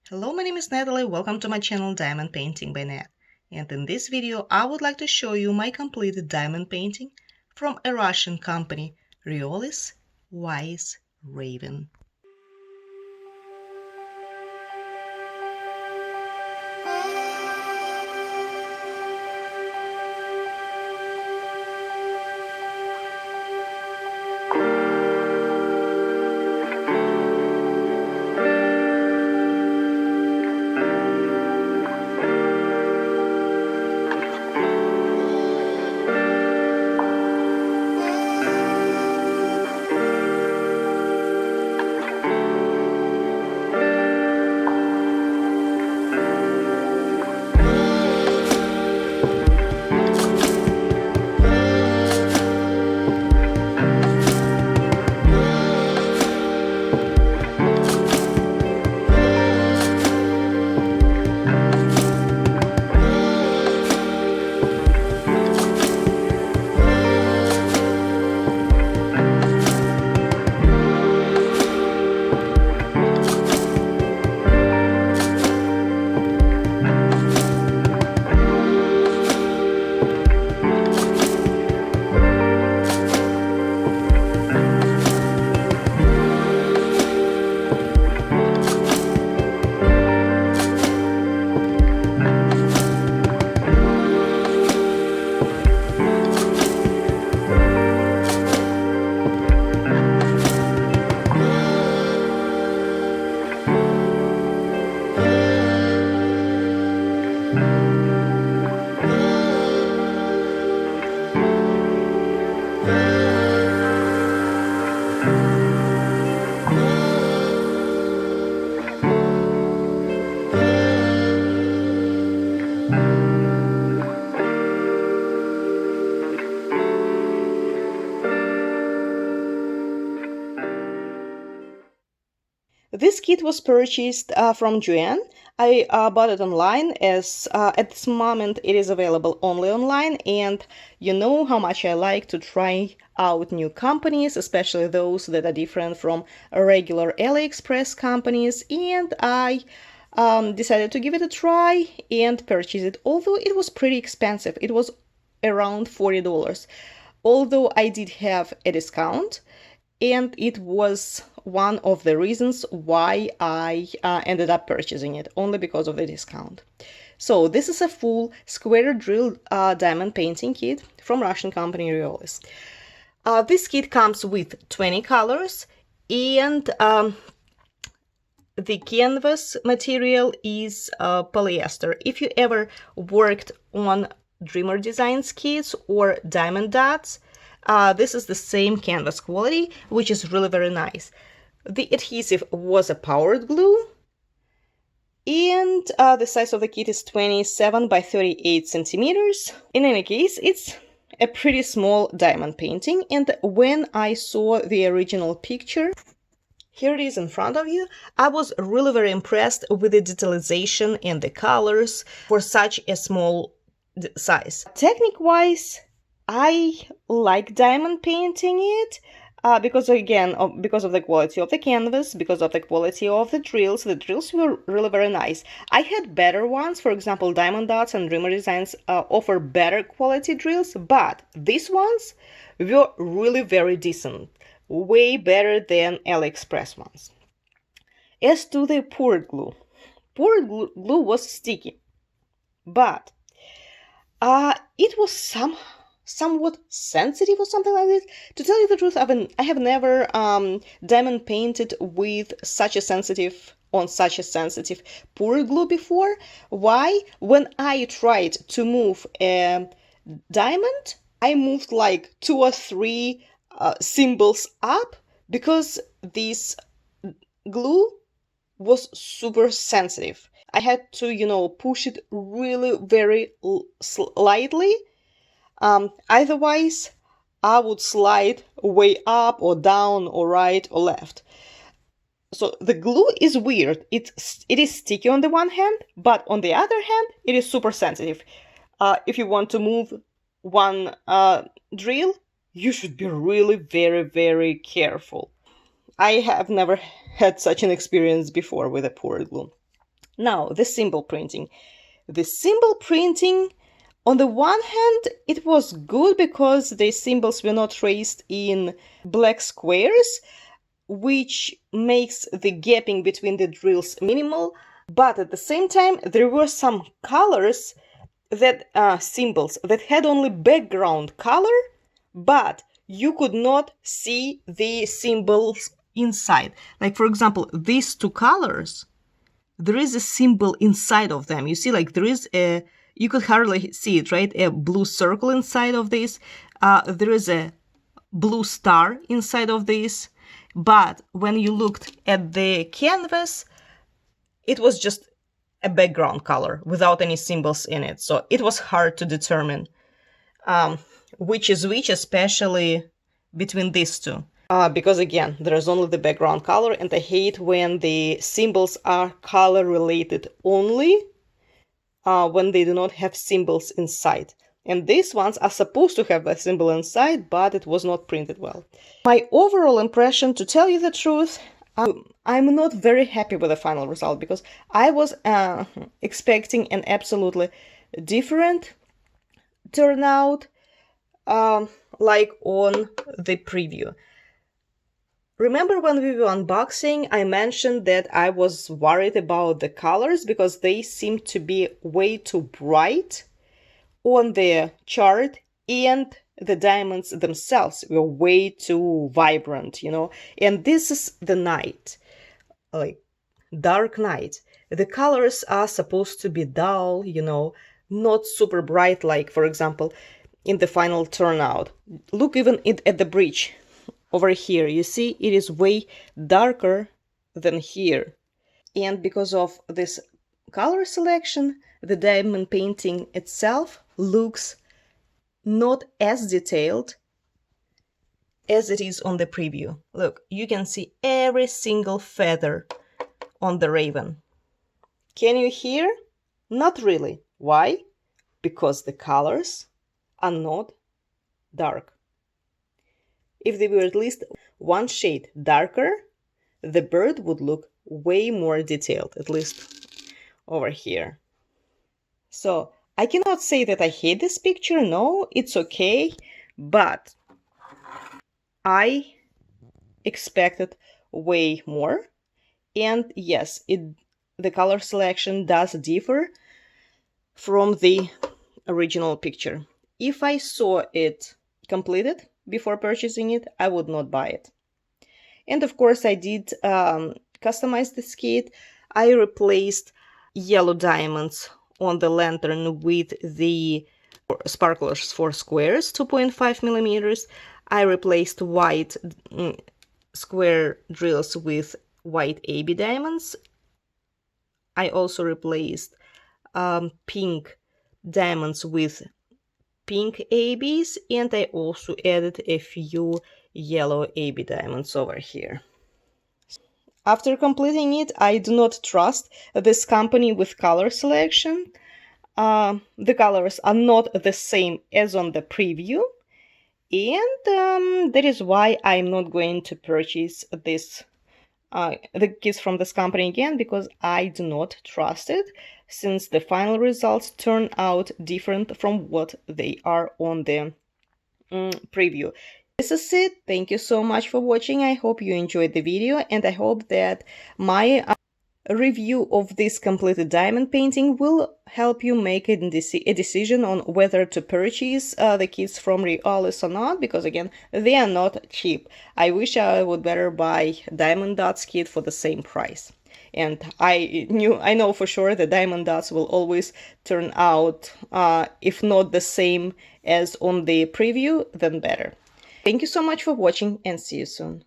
Hello, my name is Natalie. Welcome to my channel Diamond Painting by Nat. And in this video, I would like to show you my completed diamond painting from a Russian company, Riolis Wise Raven. This kit was purchased from Joanne. I bought it online as at this moment it is available only online, and you know how much I like to try out new companies, especially those that are different from regular AliExpress companies, and I decided to give it a try and purchase it, although it was pretty expensive. It was around $40, although I did have a discount, and it was one of the reasons why I ended up purchasing it, only because of the discount. So this is a full square drill diamond painting kit from Russian company Riolis. This kit comes with 20 colors, and the canvas material is polyester. If you ever worked on Dreamer Designs kits or Diamond Dots, this is the same canvas quality, which is really very nice. The adhesive was a powered glue, and the size of the kit is 27 by 38 centimeters. In any case, it's a pretty small diamond painting, and when I saw the original picture, here it is in front of you, I was really very impressed with the detalization and the colors for such a small size. Technique-wise, I like diamond painting it because, again, because of the quality of the canvas, because of the quality of the drills. The drills were really very nice. I had better ones. For example, Diamond Dots and Dreamer Designs offer better quality drills, but these ones were really very decent, way better than AliExpress ones. As to the poured glue glue was sticky, but it was somewhat sensitive or something like this. To tell you the truth, I have never diamond painted with such a sensitive poured glue before. Why? When I tried to move a diamond, I moved like 2 or 3 symbols up because this glue was super sensitive. I had to, push it really very slightly. Otherwise, I would slide way up or down or right or left. So the glue is weird. It is sticky on the one hand, but on the other hand, it is super sensitive. If you want to move one drill, you should be really very, very careful. I have never had such an experience before with a poured glue. Now, the symbol printing. The symbol printing, on the one hand, it was good because the symbols were not traced in black squares, which makes the gapping between the drills minimal. But at the same time, there were some colors that symbols that had only background color, but you could not see the symbols inside. Like, for example, these two colors, there is a symbol inside of them. You see, like, there is a, you could hardly see it, right? A blue circle inside of this. There is a blue star inside of this. But when you looked at the canvas, it was just a background color without any symbols in it. So it was hard to determine which is which, especially between these two. Because again, there's only the background color, and I hate when the symbols are color related only when they do not have symbols inside. And these ones are supposed to have a symbol inside, but it was not printed well. My overall impression, to tell you the truth, I'm not very happy with the final result because I was expecting an absolutely different turnout like on the preview. Remember when we were unboxing, I mentioned that I was worried about the colors because they seemed to be way too bright on the chart, and the diamonds themselves were way too vibrant, you know. And this is the night, like dark night. The colors are supposed to be dull, you know, not super bright, like, for example, in the final turnout. Look even at the bridge over here. You see, it is way darker than here. And because of this color selection, the diamond painting itself looks not as detailed as it is on the preview. Look, you can see every single feather on the raven. Can you hear? Not really. Why? Because the colors are not dark. If they were at least one shade darker, the bird would look way more detailed, at least over here. So I cannot say that I hate this picture. No, it's okay, but I expected way more. And yes, the color selection does differ from the original picture. If I saw it completed before purchasing it, I would not buy it. And of course, I did customize this kit. I replaced yellow diamonds on the lantern with the sparklers for squares, 2.5 millimeters. I replaced white square drills with white AB diamonds. I also replaced pink diamonds with pink ABs, and I also added a few yellow AB diamonds over here. After completing it, I do not trust this company with color selection. The colors are not the same as on the preview, and that is why I'm not going to purchase the kits from this company again, because I do not trust it, since the final results turn out different from what they are on the preview. This is it. Thank you so much for watching. I hope you enjoyed the video, and I hope that my review of this completed diamond painting will help you make a decision on whether to purchase the kits from Riolis or not, because again, they are not cheap. I wish I would better buy diamond dots kit for the same price. And I know for sure that diamond dots will always turn out, if not the same as on the preview, then better. Thank you so much for watching, and see you soon.